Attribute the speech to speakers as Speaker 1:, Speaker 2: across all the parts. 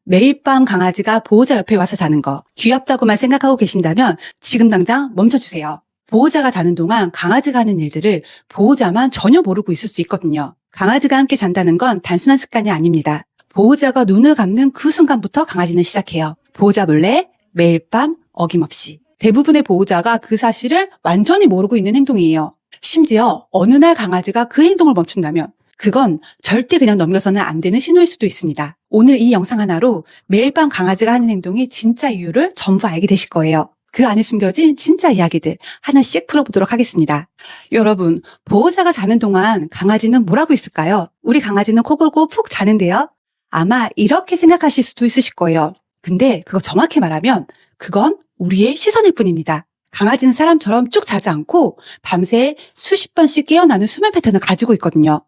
Speaker 1: 매일 밤 강아지가 보호자 옆에 와서 자는 거 귀엽다고만 생각하고 계신다면 지금 당장 멈춰주세요. 보호자가 자는 동안 강아지가 하는 일들을 보호자만 전혀 모르고 있을 수 있거든요. 강아지가 함께 잔다는 건 단순한 습관이 아닙니다. 보호자가 눈을 감는 그 순간부터 강아지는 시작해요. 보호자 몰래 매일 밤 어김없이. 대부분의 보호자가 그 사실을 완전히 모르고 있는 행동이에요. 심지어 어느 날 강아지가 그 행동을 멈춘다면 그건 절대 그냥 넘겨서는 안 되는 신호일 수도 있습니다. 오늘 이 영상 하나로 매일 밤 강아지가 하는 행동의 진짜 이유를 전부 알게 되실 거예요. 그 안에 숨겨진 진짜 이야기들 하나씩 풀어보도록 하겠습니다. 여러분, 보호자가 자는 동안 강아지는 뭘 하고 있을까요? 우리 강아지는 코 골고 푹 자는데요. 아마 이렇게 생각하실 수도 있으실 거예요. 근데 그거 정확히 말하면 그건 우리의 시선일 뿐입니다. 강아지는 사람처럼 쭉 자지 않고 밤새 수십 번씩 깨어나는 수면 패턴을 가지고 있거든요.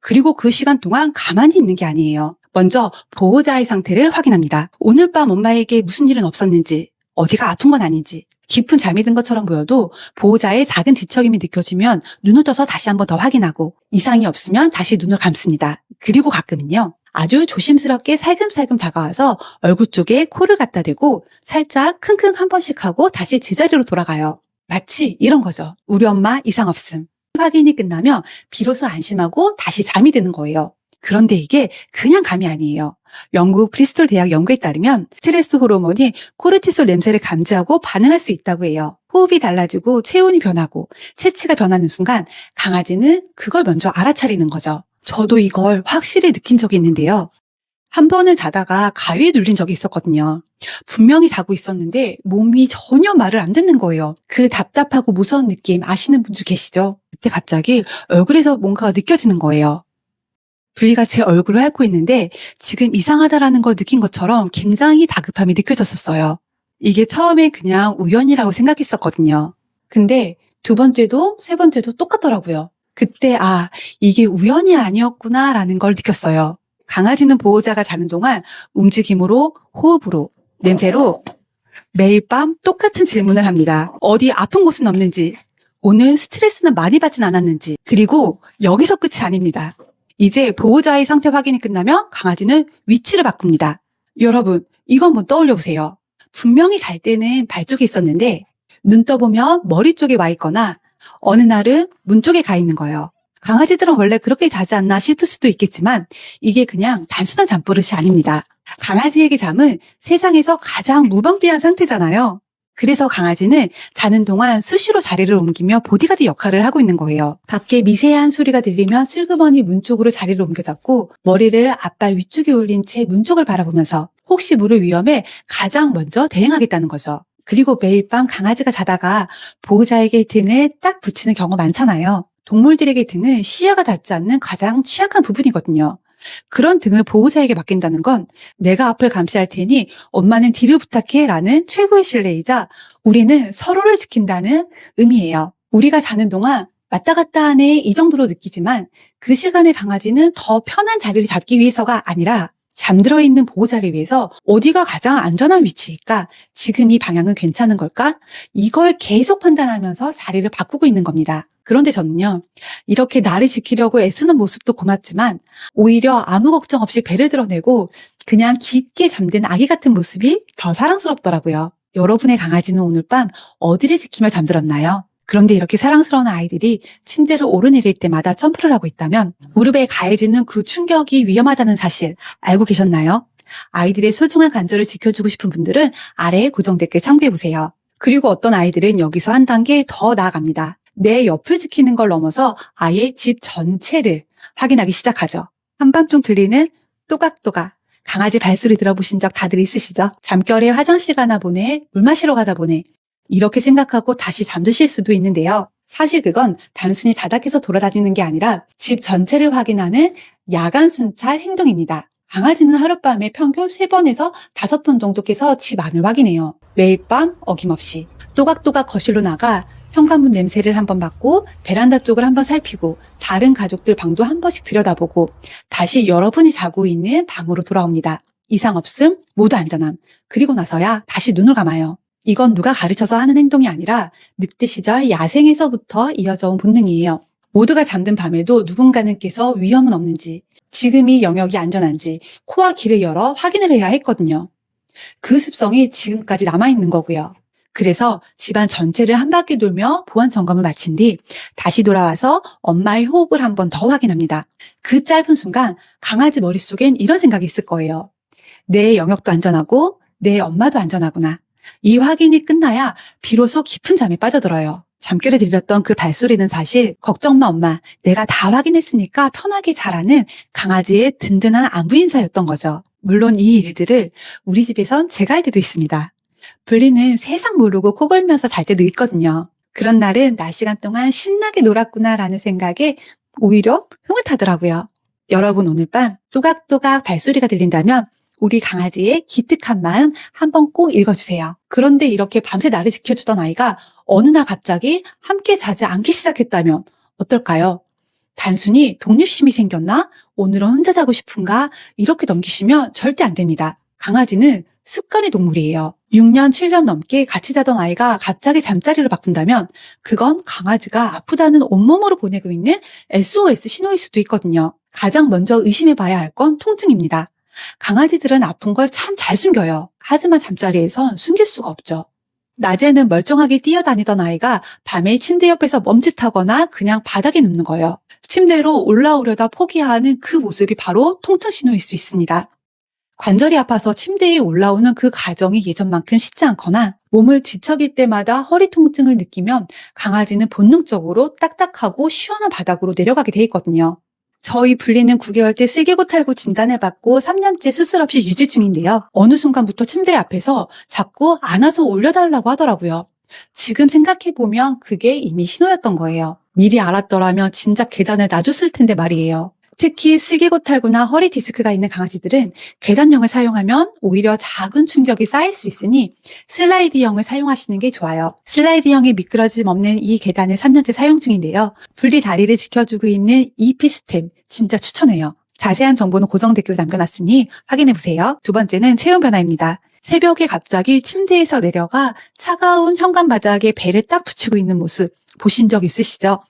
Speaker 1: 그리고 그 시간 동안 가만히 있는 게 아니에요. 먼저 보호자의 상태를 확인합니다. 오늘 밤 엄마에게 무슨 일은 없었는지, 어디가 아픈 건 아닌지, 깊은 잠이 든 것처럼 보여도 보호자의 작은 뒤척임이 느껴지면 눈을 떠서 다시 한번 더 확인하고 이상이 없으면 다시 눈을 감습니다. 그리고 가끔은요. 아주 조심스럽게 살금살금 다가와서 얼굴 쪽에 코를 갖다 대고 살짝 킁킁 한 번씩 하고 다시 제자리로 돌아가요. 마치 이런 거죠. 우리 엄마 이상 없음. 확인이 끝나면 비로소 안심하고 다시 잠이 드는 거예요. 그런데 이게 그냥 감이 아니에요. 영국 브리스톨 대학 연구에 따르면 스트레스 호르몬이 코르티솔 냄새를 감지하고 반응할 수 있다고 해요. 호흡이 달라지고 체온이 변하고 체취가 변하는 순간 강아지는 그걸 먼저 알아차리는 거죠. 저도 이걸 확실히 느낀 적이 있는데요. 한 번은 자다가 가위에 눌린 적이 있었거든요. 분명히 자고 있었는데 몸이 전혀 말을 안 듣는 거예요. 그 답답하고 무서운 느낌 아시는 분들 계시죠? 그때 갑자기 얼굴에서 뭔가가 느껴지는 거예요. 분리가 제 얼굴을 핥고 있는데 지금 이상하다라는 걸 느낀 것처럼 굉장히 다급함이 느껴졌었어요. 이게 처음에 그냥 우연이라고 생각했었거든요. 근데 두 번째도 세 번째도 똑같더라고요. 그때 이게 우연이 아니었구나라는 걸 느꼈어요. 강아지는 보호자가 자는 동안 움직임으로, 호흡으로, 냄새로 매일 밤 똑같은 질문을 합니다. 어디 아픈 곳은 없는지, 오늘 스트레스는 많이 받진 않았는지, 그리고 여기서 끝이 아닙니다. 이제 보호자의 상태 확인이 끝나면 강아지는 위치를 바꿉니다. 여러분, 이거 한번 떠올려 보세요. 분명히 잘 때는 발 쪽에 있었는데 눈 떠보면 머리 쪽에 와 있거나 어느 날은 문 쪽에 가 있는 거예요. 강아지들은 원래 그렇게 자지 않나 싶을 수도 있겠지만 이게 그냥 단순한 잠버릇이 아닙니다. 강아지에게 잠은 세상에서 가장 무방비한 상태잖아요. 그래서 강아지는 자는 동안 수시로 자리를 옮기며 보디가드 역할을 하고 있는 거예요. 밖에 미세한 소리가 들리면 슬그머니 문 쪽으로 자리를 옮겨잡고 머리를 앞발 위쪽에 올린 채 문 쪽을 바라보면서 혹시 모를 위험에 가장 먼저 대응하겠다는 거죠. 그리고 매일 밤 강아지가 자다가 보호자에게 등을 딱 붙이는 경우 많잖아요. 동물들에게 등은 시야가 닿지 않는 가장 취약한 부분이거든요. 그런 등을 보호자에게 맡긴다는 건 내가 앞을 감시할 테니 엄마는 뒤를 부탁해 라는 최고의 신뢰이자 우리는 서로를 지킨다는 의미예요. 우리가 자는 동안 왔다 갔다 하네 이 정도로 느끼지만 그 시간에 강아지는 더 편한 자리를 잡기 위해서가 아니라 잠들어 있는 보호자를 위해서 어디가 가장 안전한 위치일까? 지금 이 방향은 괜찮은 걸까? 이걸 계속 판단하면서 자리를 바꾸고 있는 겁니다. 그런데 저는요, 이렇게 나를 지키려고 애쓰는 모습도 고맙지만 오히려 아무 걱정 없이 배를 드러내고 그냥 깊게 잠든 아기 같은 모습이 더 사랑스럽더라고요. 여러분의 강아지는 오늘 밤 어디를 지키며 잠들었나요? 그런데 이렇게 사랑스러운 아이들이 침대를 오르내릴 때마다 점프를 하고 있다면 무릎에 가해지는 그 충격이 위험하다는 사실 알고 계셨나요? 아이들의 소중한 간절을 지켜주고 싶은 분들은 아래에 고정 댓글 참고해보세요. 그리고 어떤 아이들은 여기서 한 단계 더 나아갑니다. 내 옆을 지키는 걸 넘어서 아예 집 전체를 확인하기 시작하죠. 한밤중 들리는 또각또각 강아지 발소리 들어보신 적 다들 있으시죠? 잠결에 화장실 가나 보네, 물 마시러 가다 보네 이렇게 생각하고 다시 잠드실 수도 있는데요. 사실 그건 단순히 자닥해서 돌아다니는 게 아니라 집 전체를 확인하는 야간 순찰 행동입니다. 강아지는 하룻밤에 평균 3번에서 5번 정도 깨서 집 안을 확인해요. 매일 밤 어김없이 또각또각 거실로 나가 현관문 냄새를 한번 맡고 베란다 쪽을 한번 살피고 다른 가족들 방도 한 번씩 들여다보고 다시 여러분이 자고 있는 방으로 돌아옵니다. 이상 없음, 모두 안전함. 그리고 나서야 다시 눈을 감아요. 이건 누가 가르쳐서 하는 행동이 아니라 늑대 시절 야생에서부터 이어져 온 본능이에요. 모두가 잠든 밤에도 누군가는 깨서 위험은 없는지, 지금 이 영역이 안전한지 코와 귀를 열어 확인을 해야 했거든요. 그 습성이 지금까지 남아있는 거고요. 그래서 집안 전체를 한 바퀴 돌며 보안 점검을 마친 뒤 다시 돌아와서 엄마의 호흡을 한 번 더 확인합니다. 그 짧은 순간 강아지 머릿속엔 이런 생각이 있을 거예요. 내 영역도 안전하고 내 엄마도 안전하구나. 이 확인이 끝나야 비로소 깊은 잠에 빠져들어요. 잠결에 들렸던 그 발소리는 사실 걱정 마 엄마, 내가 다 확인했으니까 편하게 자라는 강아지의 든든한 안부 인사였던 거죠. 물론 이 일들을 우리 집에선 제가 할 때도 있습니다. 분리는 세상 모르고 코 골면서 잘 때도 있거든요. 그런 날은 낮 시간 동안 신나게 놀았구나라는 생각에 오히려 흐뭇하더라고요. 여러분 오늘 밤 또각또각 발소리가 들린다면 우리 강아지의 기특한 마음 한번 꼭 읽어주세요. 그런데 이렇게 밤새 나를 지켜주던 아이가 어느 날 갑자기 함께 자지 않기 시작했다면 어떨까요? 단순히 독립심이 생겼나? 오늘은 혼자 자고 싶은가? 이렇게 넘기시면 절대 안 됩니다. 강아지는 습관의 동물이에요. 6년, 7년 넘게 같이 자던 아이가 갑자기 잠자리를 바꾼다면 그건 강아지가 아프다는 온몸으로 보내고 있는 SOS 신호일 수도 있거든요. 가장 먼저 의심해봐야 할 건 통증입니다. 강아지들은 아픈 걸 참 잘 숨겨요. 하지만 잠자리에선 숨길 수가 없죠. 낮에는 멀쩡하게 뛰어다니던 아이가 밤에 침대 옆에서 멈칫하거나 그냥 바닥에 눕는 거예요. 침대로 올라오려다 포기하는 그 모습이 바로 통증 신호일 수 있습니다. 관절이 아파서 침대에 올라오는 그 과정이 예전만큼 쉽지 않거나 몸을 뒤척일 때마다 허리 통증을 느끼면 강아지는 본능적으로 딱딱하고 시원한 바닥으로 내려가게 돼 있거든요. 저희 분리는 9개월 때 슬개골탈구 진단을 받고 3년째 수술 없이 유지 중인데요. 어느 순간부터 침대 앞에서 자꾸 안아서 올려달라고 하더라고요. 지금 생각해보면 그게 이미 신호였던 거예요. 미리 알았더라면 진작 계단을 놔줬을 텐데 말이에요. 특히 슬개골탈구나 허리 디스크가 있는 강아지들은 계단형을 사용하면 오히려 작은 충격이 쌓일 수 있으니 슬라이드형을 사용하시는 게 좋아요. 슬라이드형이 미끄러짐 없는 이 계단을 3년째 사용 중인데요. 분리 다리를 지켜주고 있는 이 필수템 진짜 추천해요. 자세한 정보는 고정 댓글 남겨놨으니 확인해보세요. 두 번째는 체온 변화입니다. 새벽에 갑자기 침대에서 내려가 차가운 현관 바닥에 배를 딱 붙이고 있는 모습 보신 적 있으시죠?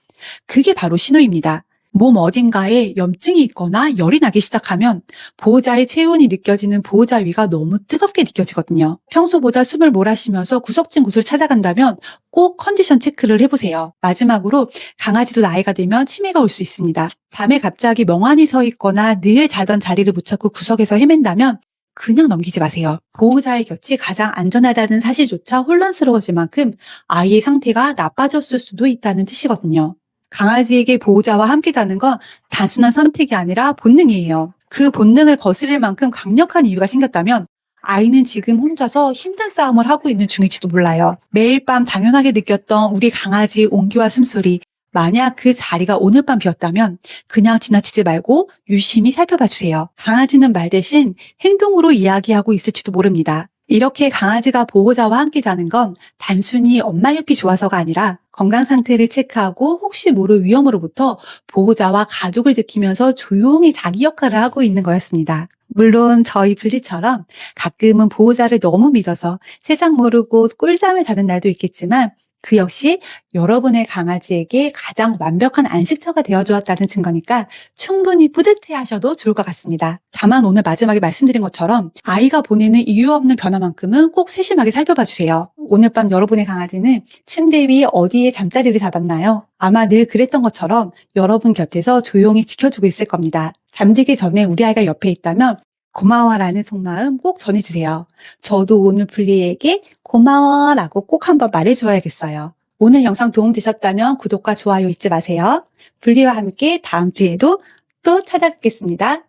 Speaker 1: 그게 바로 신호입니다. 몸 어딘가에 염증이 있거나 열이 나기 시작하면 보호자의 체온이 느껴지는 보호자 위가 너무 뜨겁게 느껴지거든요. 평소보다 숨을 몰아쉬면서 구석진 곳을 찾아간다면 꼭 컨디션 체크를 해보세요. 마지막으로 강아지도 나이가 들면 치매가 올 수 있습니다. 밤에 갑자기 멍하니 서 있거나 늘 자던 자리를 못 찾고 구석에서 헤맨다면 그냥 넘기지 마세요. 보호자의 곁이 가장 안전하다는 사실조차 혼란스러워질 만큼 아이의 상태가 나빠졌을 수도 있다는 뜻이거든요. 강아지에게 보호자와 함께 자는 건 단순한 선택이 아니라 본능이에요. 그 본능을 거스릴 만큼 강력한 이유가 생겼다면 아이는 지금 혼자서 힘든 싸움을 하고 있는 중일지도 몰라요. 매일 밤 당연하게 느꼈던 우리 강아지의 온기와 숨소리, 만약 그 자리가 오늘 밤 비었다면 그냥 지나치지 말고 유심히 살펴봐 주세요. 강아지는 말 대신 행동으로 이야기하고 있을지도 모릅니다. 이렇게 강아지가 보호자와 함께 자는 건 단순히 엄마 옆이 좋아서가 아니라 건강 상태를 체크하고 혹시 모를 위험으로부터 보호자와 가족을 지키면서 조용히 자기 역할을 하고 있는 거였습니다. 물론 저희 분리처럼 가끔은 보호자를 너무 믿어서 세상 모르고 꿀잠을 자는 날도 있겠지만 그 역시 여러분의 강아지에게 가장 완벽한 안식처가 되어주었다는 증거니까 충분히 뿌듯해 하셔도 좋을 것 같습니다. 다만 오늘 마지막에 말씀드린 것처럼 아이가 보내는 이유 없는 변화만큼은 꼭 세심하게 살펴봐 주세요. 오늘 밤 여러분의 강아지는 침대 위 어디에 잠자리를 잡았나요? 아마 늘 그랬던 것처럼 여러분 곁에서 조용히 지켜주고 있을 겁니다. 잠들기 전에 우리 아이가 옆에 있다면 고마워라는 속마음 꼭 전해주세요. 저도 오늘 분리에게 고마워라고 꼭 한번 말해주어야겠어요. 오늘 영상 도움되셨다면 구독과 좋아요 잊지 마세요. 분리와 함께 다음 주에도 또 찾아뵙겠습니다.